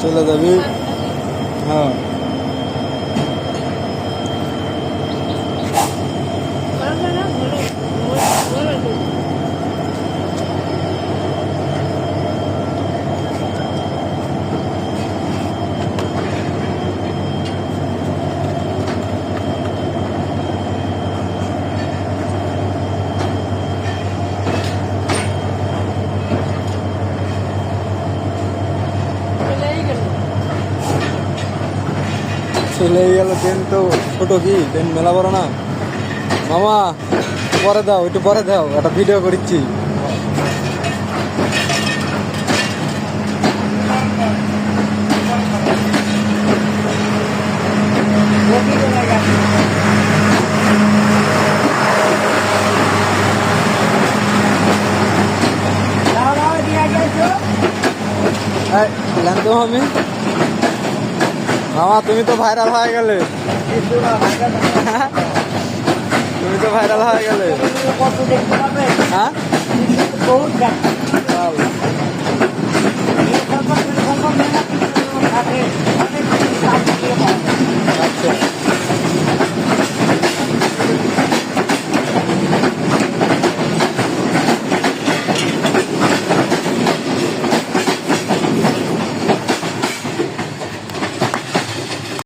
চলে যাবি। হ্যাঁ চলে গেল ট্রেন। তো ছোট কি ট্রেন মেলা বড় না মামা, পরে দাও একটু পরে দাও, একটা ভিডিও করছি। জানতো আমি মামা, তুমি তো ভাইরাল হয়ে গেলে, তুমি তো ভাইরাল হয়ে গেলে। হ্যাঁ